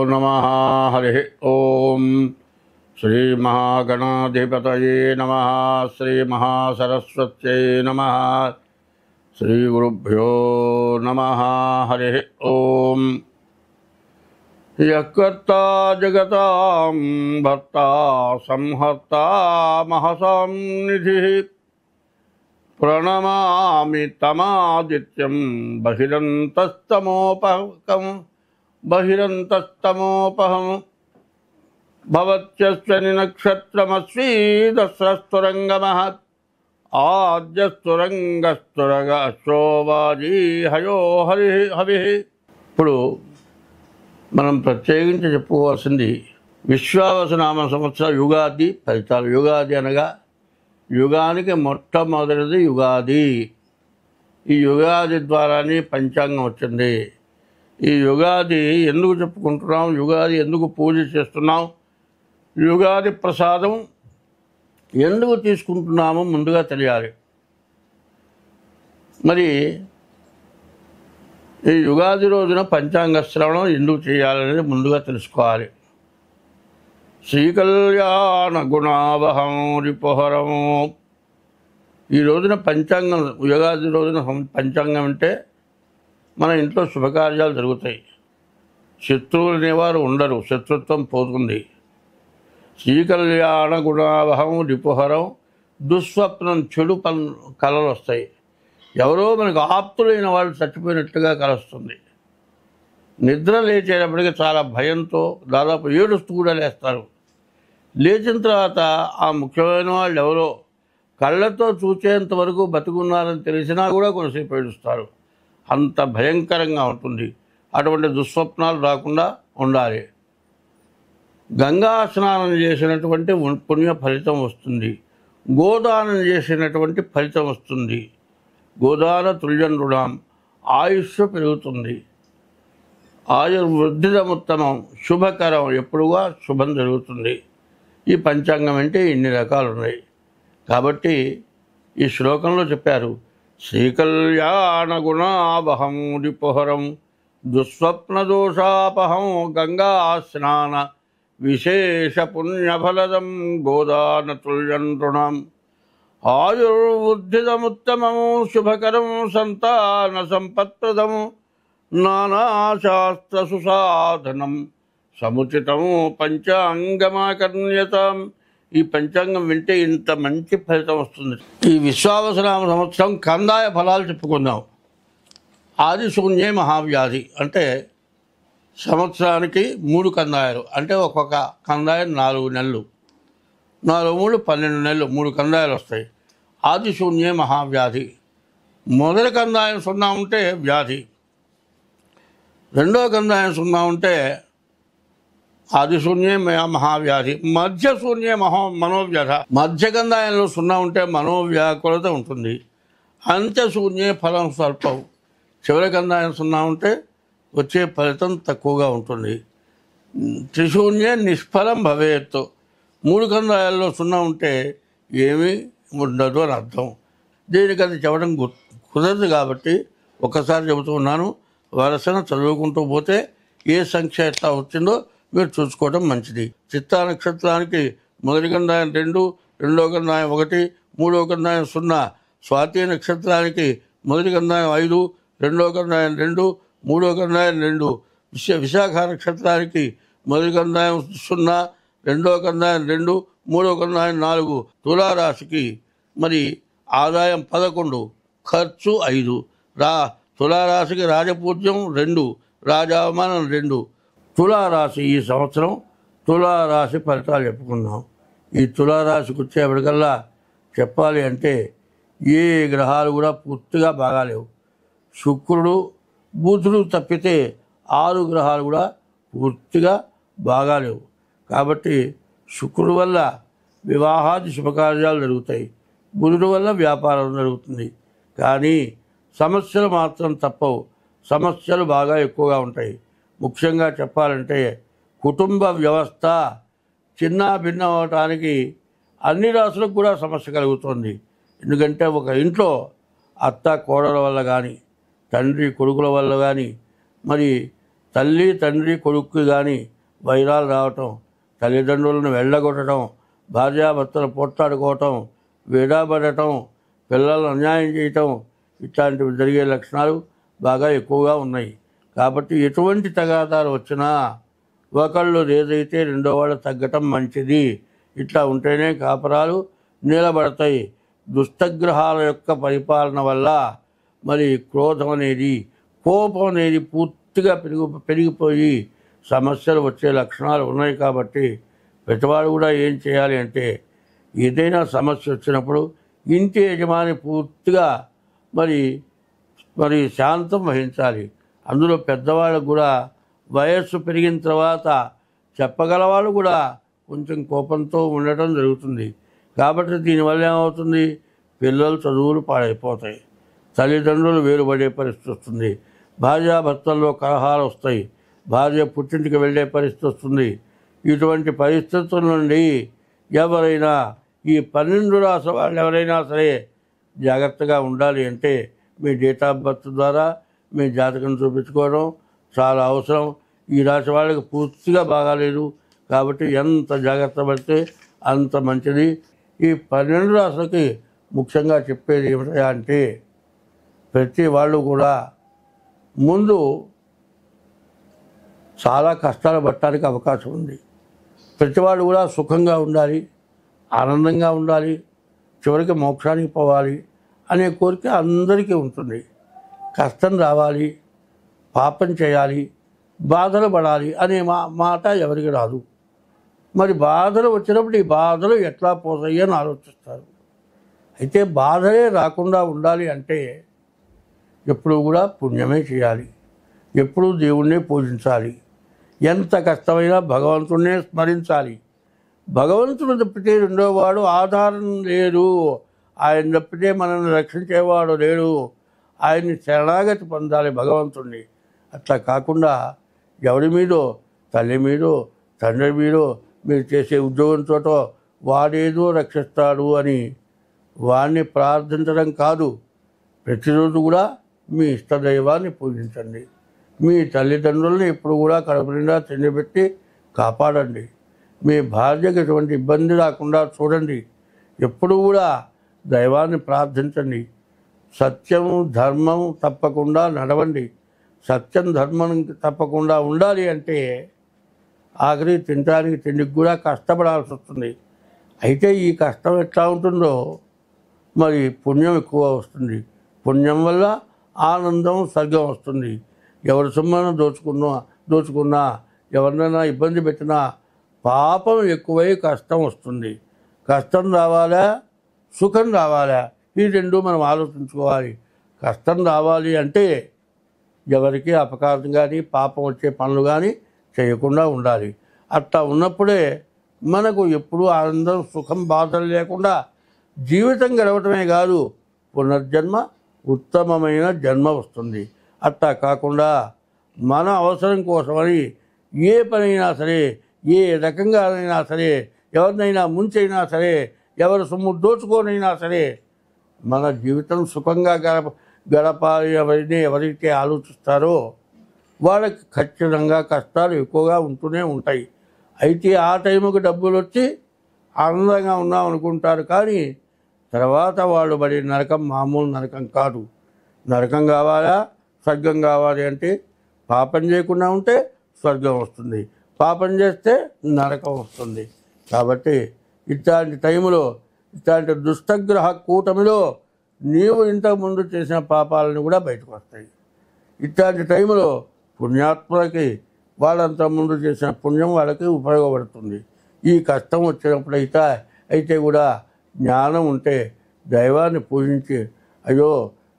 नमः। हरि ओम। श्री महागणाधिपतये नमः। श्री महासरस्वत्यै नमः। श्री गुरुभ्यो नमः। हरि ओम। यः कर्ता जगतां भर्ता संहर्ता महसां निधिः प्रणमामि तमादित्यं बहिरन्तस्तमोपहं भवत्यस्य नक्षत्रमस्वीदस्रस्तुरङ्गमः आद्यस्तुरङ्गस्तुरगश्चोवाजी हयो हविः। ఇప్పుడు మనం ప్రత్యేకించి చెప్పుకోవాల్సింది విశ్వావసునామ సంవత్సర యుగాది ఫలితాలు. యుగాది అనగా యుగానికి మొట్టమొదటిది యుగాది. ఈ యుగాది ద్వారానే పంచాంగం వచ్చింది. ఈ యుగాది ఎందుకు చెప్పుకుంటున్నాం, యుగాది ఎందుకు పూజ చేస్తున్నాం, యుగాది ప్రసాదం ఎందుకు తీసుకుంటున్నామో ముందుగా తెలియాలి. మరి ఈ యుగాది రోజున పంచాంగ శ్రవణం ఎందుకు చేయాలనేది ముందుగా తెలుసుకోవాలి. శ్రీకళ్యాణ గుణావహం రిపుహరం. ఈ రోజున పంచాంగం, యుగాది రోజున పంచాంగం అంటే మన ఇంట్లో శుభకార్యాలు జరుగుతాయి, శత్రువులు అనేవారు ఉండరు, శత్రుత్వం పోతుంది. శ్రీకళ్యాణ గుణావహం రిపుహరం. దుస్వప్నం, చెడు కళలు వస్తాయి. ఎవరో మనకు ఆప్తులైన వాళ్ళు చచ్చిపోయినట్టుగా కలుస్తుంది. నిద్ర లేచేటప్పటికి చాలా భయంతో దాదాపు ఏడుస్తూ కూడా లేస్తారు. లేచిన తర్వాత ఆ ముఖ్యమైన వాళ్ళు ఎవరో కళ్ళతో చూసేంత వరకు బతుకున్నారని తెలిసినా కూడా కొంతసేపు ఏడుస్తారు. అంత భయంకరంగా ఉంటుంది. అటువంటి దుస్వప్నాలు రాకుండా ఉండాలి. గంగా స్నానం చేసినటువంటి పుణ్య ఫలితం వస్తుంది. గోదానం చేసినటువంటి ఫలితం వస్తుంది. గోదాన తుల్యనృణాం. ఆయుష్ పెరుగుతుంది. ఆయుర్వృద్ధిదముత్తమం. శుభకరం. ఎప్పుడుగా శుభం జరుగుతుంది. ఈ పంచాంగం అంటే ఇన్ని రకాలు ఉన్నాయి. కాబట్టి ఈ శ్లోకంలో చెప్పారు, శ్రీకళ్యాణ గుణావహం రిపుహరం దుస్వప్న దోషాపహం గంగా స్నాన విశేష పుణ్యఫలదం గోదాన తుల్యనృణాం. ఆయుర్వృద్ధిదముత్తమం శుభకరం సంతాన సంపత్ప్రదం నానాశాస్త్ర సుసాధనం సముచితం పంచాంగమాకర్ణ్యతాం. ఈ పంచాంగం వింటే ఇంత మంచి ఫలితం వస్తుంది. ఈ విశ్వావసనామ సంవత్సరం కందాయ ఫలాలు చెప్పుకుందాం. ఆది శూన్యే మహావ్యాధి అంటే సంవత్సరానికి 3 కందాయాలు, అంటే ఒక్కొక్క కందాయం 4 నెలలు, 4 3 12 నెలలు, 3 కందాయాలు వస్తాయి. ఆది శూన్యే మహావ్యాధి. మొదటి కందాయం 0 ఉంటే వ్యాధి, రెండో కందాయం 0 ఉంటే ఆది శూన్యే మహావ్యాధి. మధ్య శూన్యే మనోవ్యధ. మధ్య కందాయంలో 0 ఉంటే మనోవ్యాకులత ఉంటుంది. అంత్య శూన్యే ఫలం స్వల్పం. చివరి కందాయం 0 ఉంటే వచ్చే ఫలితం తక్కువగా ఉంటుంది. త్రిశూన్యే నిష్ఫలం భవేత్. 3 కందాయాల్లో 0 ఉంటే ఏమీ ఉండదు అని అర్థం. దీనికది చెప్పడం కుదరదు కాబట్టి ఒక్కసారి చెబుతూ ఉన్నాను. వరుసను చదువుకుంటూ పోతే ఏ సంఖ్య ఎట్లా వచ్చిందో మీరు చూసుకోవడం మంచిది. చిత్తా నక్షత్రానికి మొదటి కందాయం 2, రెండో కందాయం 1, మూడో కందాయం 0. స్వాతి నక్షత్రానికి మొదటి కందాయం 5, రెండో కందాయం 2, మూడో కందాయం 2. విశాఖ నక్షత్రానికి మొదటి కందాయం 0, రెండో కందాయం 2, మూడో కందాయం 4. తులారాశికి మరి ఆదాయం 11, ఖర్చు 5. తులారాశికి రాజపూజ్యం 2, రాజావమానం 2. తులారాశి ఈ సంవత్సరం తులారాశి ఫలితాలు చెప్పుకుందాం. ఈ తులారాశికి వచ్చేప్పటికల్లా చెప్పాలి అంటే ఏ గ్రహాలు కూడా పూర్తిగా బాగాలేవు. శుక్రుడు బుధుడు తప్పితే 6 గ్రహాలు కూడా పూర్తిగా బాగాలేవు. కాబట్టి శుక్రుడు వల్ల వివాహాది శుభకార్యాలు జరుగుతాయి, బుధుడు వల్ల వ్యాపారం జరుగుతుంది. కానీ సమస్యలు మాత్రం తప్పవు. సమస్యలు బాగా ఎక్కువగా ఉంటాయి. ముఖ్యంగా చెప్పాలంటే కుటుంబ వ్యవస్థ చిన్న భిన్నం అవటానికి అన్ని రాసులకు కూడా సమస్య కలుగుతుంది. ఎందుకంటే ఒక ఇంట్లో అత్త కోడల వల్ల కానీ, తండ్రి కొడుకుల వల్ల కానీ, మరి తల్లి తండ్రి కొడుకు కానీ వైరాలు రావటం, తల్లిదండ్రులను వెళ్ళగొట్టడం, భార్యాభర్తలు పోట్లాడుకోవటం, విడబడటం, పిల్లలను అన్యాయం చేయటం, ఇట్లాంటివి జరిగే లక్షణాలు బాగా ఎక్కువగా ఉన్నాయి. కాబట్టి ఎటువంటి తగాదాలు వచ్చినా ఒకళ్ళు ఏదైతే రెండో వాళ్ళు తగ్గటం మంచిది. ఇట్లా ఉంటేనే కాపురాలు నిలబడతాయి. దుష్టగ్రహాల యొక్క పరిపాలన వల్ల మరి క్రోధం అనేది, కోపం అనేది పూర్తిగా పెరిగిపోయి సమస్యలు వచ్చే లక్షణాలు ఉన్నాయి. కాబట్టి ప్రతివాడు కూడా ఏం చేయాలి అంటే, ఏదైనా సమస్య వచ్చినప్పుడు ఇంటి యజమాని పూర్తిగా మరి శాంతం వహించాలి. అందులో పెద్దవాళ్ళకు కూడా వయస్సు పెరిగిన తర్వాత చెప్పగలవాళ్ళు కూడా కొంచెం కోపంతో ఉండటం జరుగుతుంది. కాబట్టి దీనివల్ల ఏమవుతుంది, పిల్లలు చదువులు పాడైపోతాయి, తల్లిదండ్రులు వేరుపడే పరిస్థితి వస్తుంది, భార్యాభర్తల్లో కలహాలు వస్తాయి, భార్య పుట్టింటికి వెళ్ళే పరిస్థితి వస్తుంది. ఇటువంటి పరిస్థితుల నుండి ఎవరైనా ఈ 12 రాసుల వాళ్ళు ఎవరైనా సరే జాగ్రత్తగా ఉండాలి అంటే మీ డేట్ ఆఫ్ బర్త్ ద్వారా మీ జాతకం చూపించుకోవడం చాలా అవసరం. ఈ రాశి వాళ్ళకి పూర్తిగా బాగాలేదు కాబట్టి ఎంత జాగ్రత్త పడితే అంత మంచిది. ఈ 12 రాసులకి ముఖ్యంగా చెప్పేది ఏమిటా అంటే, ప్రతి వాళ్ళు కూడా ముందు చాలా కష్టాలు పడటానికి అవకాశం ఉంది. ప్రతివాడు కూడా సుఖంగా ఉండాలి, ఆనందంగా ఉండాలి, చివరికి మోక్షానికి పోవాలి అనే కోరిక అందరికీ ఉంటుంది. కష్టం రావాలి, పాపం చేయాలి, బాధలు పడాలి అనే మాట ఎవరికి రాదు. మరి బాధలు వచ్చినప్పుడు ఈ బాధలు ఎట్లా పోతాయి అని ఆలోచిస్తారు. అయితే బాధలే రాకుండా ఉండాలి అంటే ఎప్పుడూ కూడా పుణ్యమే చేయాలి, ఎప్పుడూ దేవుణ్ణే పూజించాలి, ఎంత కష్టమైనా భగవంతుడినే స్మరించాలి. భగవంతుడు తప్పితే రెండోవాడు ఆధారం లేడు, ఆయన తప్పితే మనల్ని రక్షించేవాడు లేడు. ఆయన్ని శరణాగతి పొందాలి భగవంతుణ్ణి. అట్లా కాకుండా ఎవరి మీదో, తల్లి మీదో, తండ్రి మీదో, మీరు చేసే ఉద్యోగంతో వాడేదో రక్షిస్తాడు అని వాడిని ప్రార్థించడం కాదు. ప్రతిరోజు కూడా మీ ఇష్టదైవాన్ని పూజించండి. మీ తల్లిదండ్రులను ఎప్పుడు కూడా కడుపు నిండా తిండిపెట్టి కాపాడండి. మీ భార్యకు ఎటువంటి ఇబ్బంది రాకుండా చూడండి. ఎప్పుడు కూడా దైవాన్ని ప్రార్థించండి. సత్యం ధర్మం తప్పకుండా నడవండి. సత్యం ధర్మం తప్పకుండా ఉండాలి అంటే ఆఖరి తినడానికి తిండికి కూడా కష్టపడాల్సి వస్తుంది. అయితే ఈ కష్టం ఎట్లా ఉంటుందో మరి పుణ్యం ఎక్కువ వస్తుంది. పుణ్యం వల్ల ఆనందం, స్వర్గం వస్తుంది. ఎవరి సొమ్మును దోచుకున్నా ఎవరినైనా ఇబ్బంది పెట్టినా పాపం ఎక్కువై కష్టం వస్తుంది. కష్టం రావాలా, సుఖం రావాలా, ఈ రెండు మనం ఆలోచించుకోవాలి. కష్టం రావాలి అంటే ఎవరికి అపకారం కానీ పాపం వచ్చే పనులు కానీ చేయకుండా ఉండాలి. అట్లా ఉన్నప్పుడే మనకు ఎప్పుడూ ఆనందం, సుఖం, బాధలు లేకుండా జీవితం గడవటమే కాదు పునర్జన్మ ఉత్తమమైన జన్మ వస్తుంది. అట్లా కాకుండా మన అవసరం కోసమని ఏ పనైనా సరే, ఏ రకంగానైనా సరే, ఎవరినైనా ముంచైనా సరే, ఎవరి సొమ్ము దోచుకోనైనా సరే మన జీవితం సుఖంగా గడపాలి ఎవరైతే ఆలోచిస్తారో వాళ్ళకి ఖచ్చితంగా కష్టాలు ఎక్కువగా ఉంటూనే ఉంటాయి. అయితే ఆ టైంకి డబ్బులు వచ్చి ఆనందంగా ఉన్నాం అనుకుంటారు, కానీ తర్వాత వాళ్ళు పడే నరకం మామూలు నరకం కాదు. నరకం కావాలా, స్వర్గం కావాలి అంటే పాపం చేయకుండా ఉంటే స్వర్గం వస్తుంది, పాపం చేస్తే నరకం వస్తుంది. కాబట్టి ఇట్లాంటి టైంలో, ఇట్లాంటి దుష్టగ్రహ కూటమిలో నీవు ఇంతకుముందు చేసిన పాపాలను కూడా బయటకు వస్తాయి. ఇట్లాంటి టైంలో పుణ్యాత్ములకి వాళ్ళంత ముందు చేసిన పుణ్యం వాళ్ళకి ఉపయోగపడుతుంది. ఈ కష్టం వచ్చినప్పుడు అయితే కూడా జ్ఞానం ఉంటే దైవాన్ని పూజించి, అయ్యో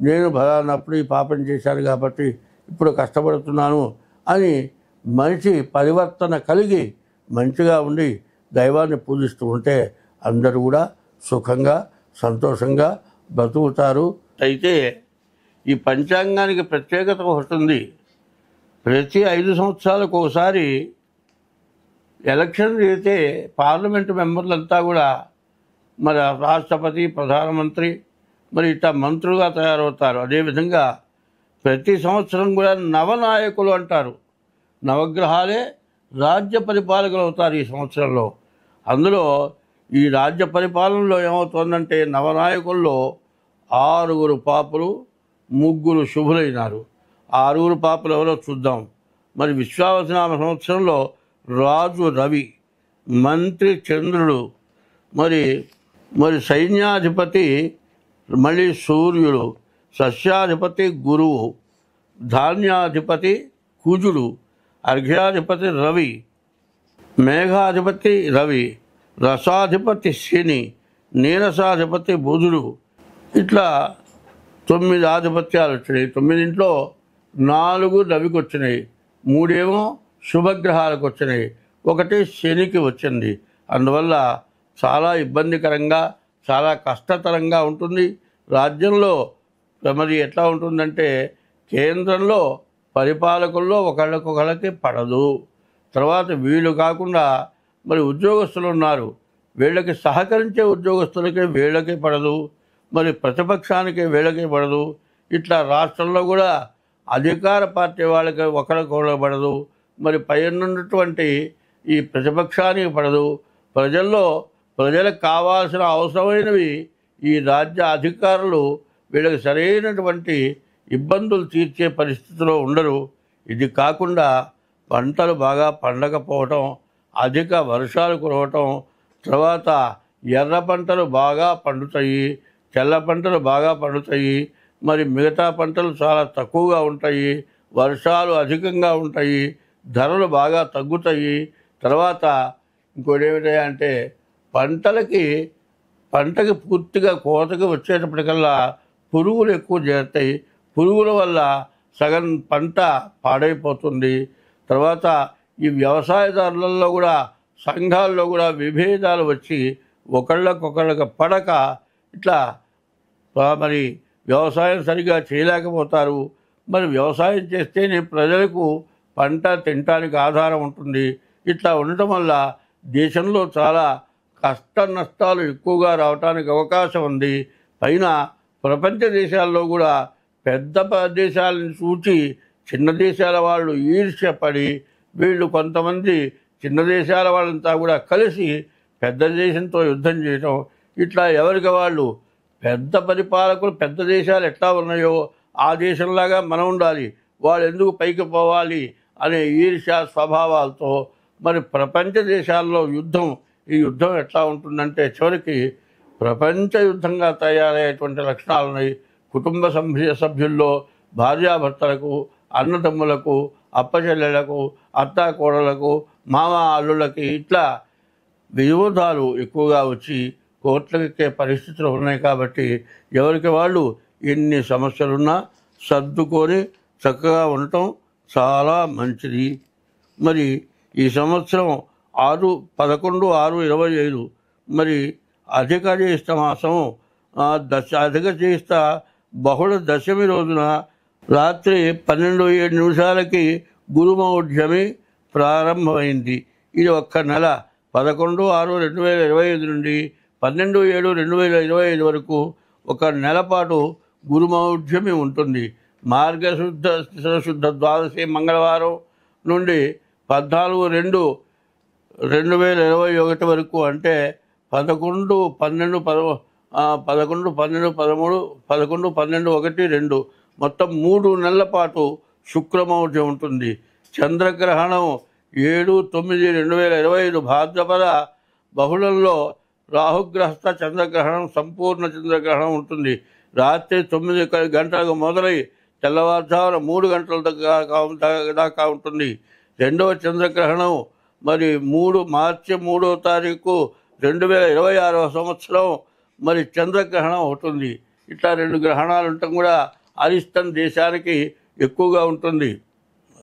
నేను ఫలానప్పుడు ఈ పాపం చేశాను కాబట్టి ఇప్పుడు కష్టపడుతున్నాను అని మనిషి పరివర్తన కలిగి మంచిగా ఉండి దైవాన్ని పూజిస్తూ ఉంటే అందరూ కూడా సుఖంగా, సంతోషంగా బతుకుతారు. అయితే ఈ పంచాంగానికి ప్రత్యేకత వస్తుంది. ప్రతి 5 సంవత్సరాలకు ఒకసారి ఎలక్షన్ అయితే పార్లమెంటు మెంబర్లంతా కూడా మరి రాష్ట్రపతి, ప్రధానమంత్రి, మరి ఇట్లా మంత్రులుగా తయారవుతారు. అదేవిధంగా ప్రతి సంవత్సరం కూడా నవనాయకులు అంటారు. నవగ్రహాలే రాజ్య పరిపాలకులు అవుతారు ఈ సంవత్సరంలో. అందులో ఈ రాజ్య పరిపాలనలో ఏమవుతుందంటే నవనాయకుల్లో 6 పాపులు 3 శుభులైనారు. 6 పాపులు ఎవరో చూద్దాం. మరి విశ్వావసునామ సంవత్సరంలో రాజు రవి, మంత్రి చంద్రుడు, మరి సైన్యాధిపతి మళ్ళీ సూర్యుడు, సస్యాధిపతి గురువు, ధాన్యాధిపతి కుజుడు, అర్ఘ్యాధిపతి రవి, మేఘాధిపతి రవి, రసాధిపతి శని, నీరసాధిపతి బుధుడు. ఇట్లా 9 ఆధిపత్యాలు వచ్చినాయి. 9 4 రవికి వచ్చినాయి, 3 శుభగ్రహాలకు వచ్చినాయి, 1 శనికి వచ్చింది. అందువల్ల చాలా ఇబ్బందికరంగా చాలా కష్టతరంగా ఉంటుంది. రాజ్యంలో మరి ఎట్లా ఉంటుందంటే కేంద్రంలో పరిపాలకుల్లో ఒకళ్ళకొకళ్ళకి పడదు. తర్వాత వీళ్ళు కాకుండా మరి ఉద్యోగస్తులు ఉన్నారు, వీళ్ళకి సహకరించే ఉద్యోగస్తులకి వీళ్ళకి పడదు, మరి ప్రతిపక్షానికి వీళ్ళకి పడదు. ఇట్లా రాష్ట్రంలో కూడా అధికార పార్టీ వాళ్ళకి ఒకళ్ళకొకళ్ళకి పడదు, మరి పైనున్నటువంటి ఈ ప్రతిపక్షానికి పడదు. ప్రజలకు కావాల్సిన అవసరమైనవి ఈ రాజ్య అధికారులు వీళ్ళకి సరైనటువంటి ఇబ్బందులు తీర్చే పరిస్థితిలో ఉండరు. ఇది కాకుండా పంటలు బాగా పండకపోవటం, అధిక వర్షాలు కురవటం, తర్వాత ఎర్ర పంటలు బాగా పండుతాయి, తెల్ల పంటలు బాగా పండుతాయి, మరి మిగతా పంటలు చాలా తక్కువగా ఉంటాయి, వర్షాలు అధికంగా ఉంటాయి, ధరలు బాగా తగ్గుతాయి. తర్వాత ఇంకోటి ఏమిటంటే పంటకి పూర్తిగా కోతకి వచ్చేటప్పటికల్లా పురుగులు ఎక్కువ చేరుతాయి. పురుగుల వల్ల సగం పంట పాడైపోతుంది. తర్వాత ఈ వ్యవసాయదారులలో కూడా సంఘాల్లో కూడా విభేదాలు వచ్చి ఒకళ్ళకొకళ్ళకి పడక ఇట్లా మరి వ్యవసాయం సరిగా చేయలేకపోతారు. మరి వ్యవసాయం చేస్తేనే ప్రజలకు పంట తినటానికి ఆధారం ఉంటుంది. ఇట్లా ఉండటం వల్ల దేశంలో చాలా కష్ట నష్టాలు ఎక్కువగా రావడానికి అవకాశం ఉంది. పైన ప్రపంచ దేశాల్లో కూడా పెద్ద దేశాలను చూచి చిన్న దేశాల వాళ్ళు ఈర్ష్యపడి వీళ్ళు కొంతమంది చిన్న దేశాల వాళ్ళంతా కూడా కలిసి పెద్ద దేశంతో యుద్ధం చేయటం, ఇట్లా ఎవరికి వాళ్ళు పెద్ద పరిపాలకులు పెద్ద దేశాలు ఎట్లా ఉన్నాయో ఆ దేశంలాగా మనం ఉండాలి, వాళ్ళు ఎందుకు పైకి పోవాలి అనే ఈర్ష్య స్వభావాలతో మరి ప్రపంచ దేశాల్లో ఈ యుద్ధం ఎట్లా ఉంటుందంటే చివరికి ప్రపంచ యుద్ధంగా తయారయ్యేటువంటి లక్షణాలు ఉన్నాయి. కుటుంబ సభ్యుల్లో భార్యాభర్తలకు, అన్నదమ్ములకు, అప్పచెల్లెలకు, అత్తాకోడలకు, మామ అల్లుళ్ళకి ఇట్లా విరోధాలు ఎక్కువగా వచ్చి కోర్టులకెక్కే పరిస్థితులు ఉన్నాయి. కాబట్టి ఎవరికి వాళ్ళు ఎన్ని సమస్యలున్నా సర్దుకొని చక్కగా ఉండటం చాలా మంచిది. మరి ఈ సంవత్సరం 6/11/6/25 మరి అధిక జ్యేష్ఠ మాసం అధిక జ్యేష్ఠ బహుళ దశమి రోజున రాత్రి 12:07 గురుమౌఢ్యమి ప్రారంభమైంది. ఇది ఒక్క నెల 11/6/2025 నుండి 12/7/2025 వరకు ఒక నెల పాటు గురుమౌఢ్యమి ఉంటుంది. మార్గశుద్ధ ద్వాదశి మంగళవారం నుండి 14/2/2021 వరకు అంటే 11/12/13 మొత్తం 3 నెలల పాటు శుక్రమౌఢ్యం ఉంటుంది. చంద్రగ్రహణం 7/9/2025 భాద్రపద బహుళంలో రాహుగ్రస్త చంద్రగ్రహణం సంపూర్ణ చంద్రగ్రహణం ఉంటుంది. రాత్రి 9 గంటలకు మొదలై తెల్లవారుజామున 3 గంటల దాకా ఉంటుంది. రెండవ చంద్రగ్రహణం మరి మార్చి 3వ తారీఖు 2026వ సంవత్సరం మరి చంద్రగ్రహణం అవుతుంది. ఇట్లా 2 గ్రహణాలు ఉండటం కూడా అరిష్టం దేశానికి ఎక్కువగా ఉంటుంది.